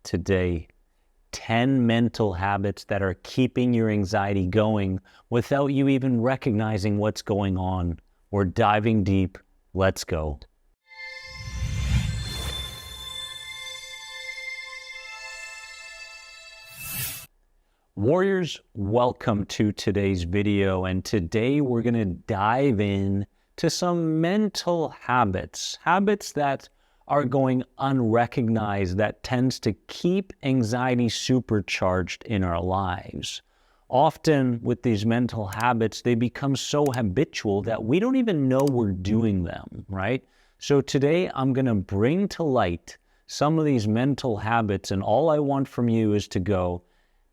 Today, 10 mental habits that are keeping your anxiety going without you even recognizing what's going on. We're diving deep. Let's go. Warriors, welcome to today's video, and today we're going to dive in to some mental habits that are going unrecognized, that tends to keep anxiety supercharged in our lives. Often with these mental habits, they become so habitual that we don't even know we're doing them, right? So today I'm going to bring to light some of these mental habits, and all I want from you is to go,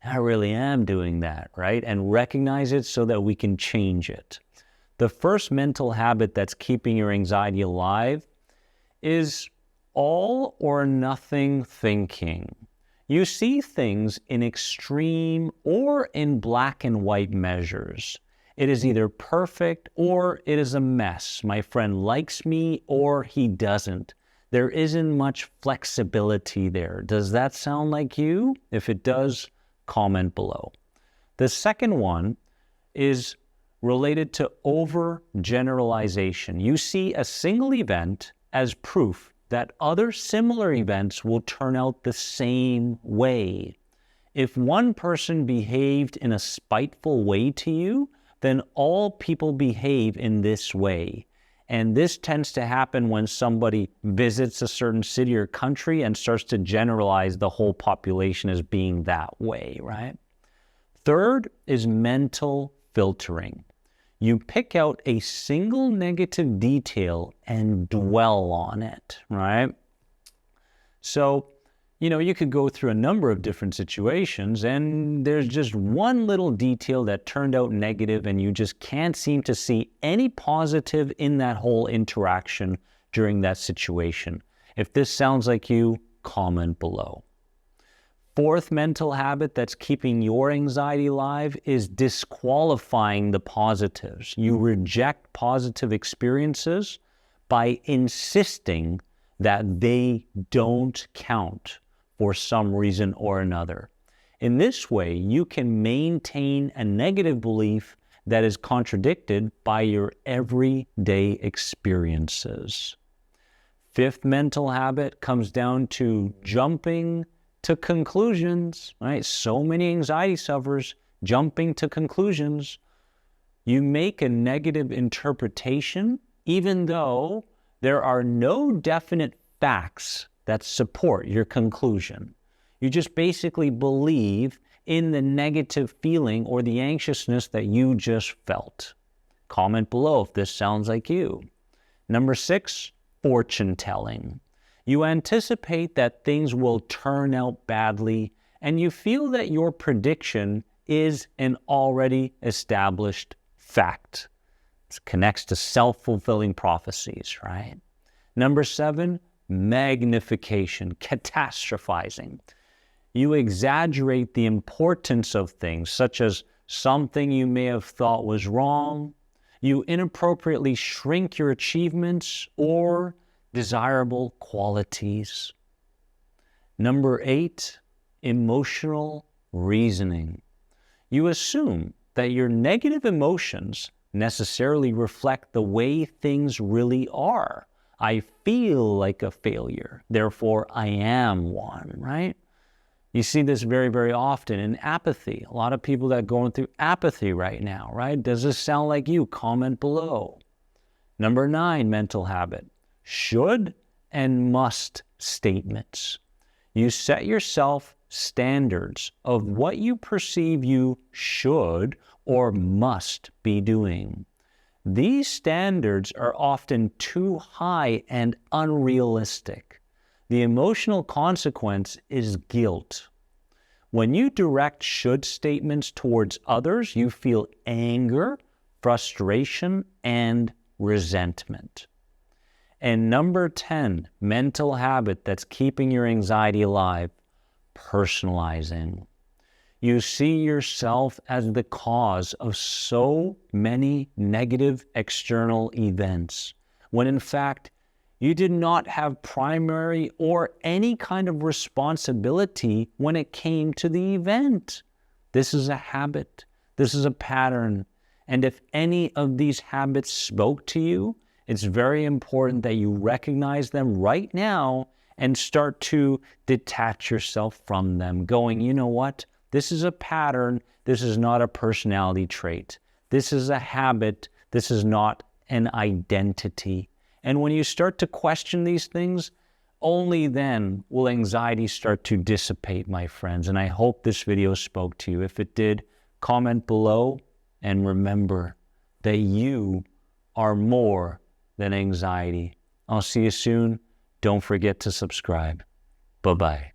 I really am doing that, right? And recognize it so that we can change it. The first mental habit that's keeping your anxiety alive is all or nothing thinking. You see things in extreme or in black and white measures. It is either perfect or it is a mess. My friend likes me or he doesn't. There isn't much flexibility there. Does that sound like you? If it does, comment below. The second one is related to overgeneralization. You see a single event as proof that other similar events will turn out the same way. If one person behaved in a spiteful way to you, then all people behave in this way. And this tends to happen when somebody visits a certain city or country and starts to generalize the whole population as being that way, right? Third is mental filtering. You pick out a single negative detail and dwell on it, right? So, you could go through a number of different situations and there's just one little detail that turned out negative and you just can't seem to see any positive in that whole interaction during that situation. If this sounds like you, comment below. Fourth mental habit that's keeping your anxiety alive is disqualifying the positives. You reject positive experiences by insisting that they don't count for some reason or another. In this way, you can maintain a negative belief that is contradicted by your everyday experiences. Fifth mental habit comes down to jumping to conclusions, right? So many anxiety sufferers jumping to conclusions. You make a negative interpretation even though there are no definite facts that support your conclusion. You just basically believe in the negative feeling or the anxiousness that you just felt. Comment below if this sounds like you. Number 6, fortune telling. You anticipate that things will turn out badly, and you feel that your prediction is an already established fact. It connects to self-fulfilling prophecies, right? Number 7, magnification, catastrophizing. You exaggerate the importance of things, such as something you may have thought was wrong. You inappropriately shrink your achievements or desirable qualities. Number 8, emotional reasoning. You assume that your negative emotions necessarily reflect the way things really are. I feel like a failure, therefore I am one, right? You see this very, very often in apathy. A lot of people that are going through apathy right now, right? Does this sound like you? Comment below. Number 9, mental habit. Should and must statements. You set yourself standards of what you perceive you should or must be doing. These standards are often too high and unrealistic. The emotional consequence is guilt. When you direct should statements towards others, you feel anger, frustration, and resentment. And number 10, mental habit that's keeping your anxiety alive, personalizing. You see yourself as the cause of so many negative external events, when in fact, You did not have primary or any kind of responsibility when it came to the event. This is a habit. This is a pattern. And if any of these habits spoke to you, it's very important that you recognize them right now and start to detach yourself from them, going, you know what? This is a pattern. This is not a personality trait. This is a habit. This is not an identity. And when you start to question these things, only then will anxiety start to dissipate, my friends. And I hope this video spoke to you. If it did, comment below and remember that you are more than anxiety. I'll see you soon. Don't forget to subscribe. Bye-bye.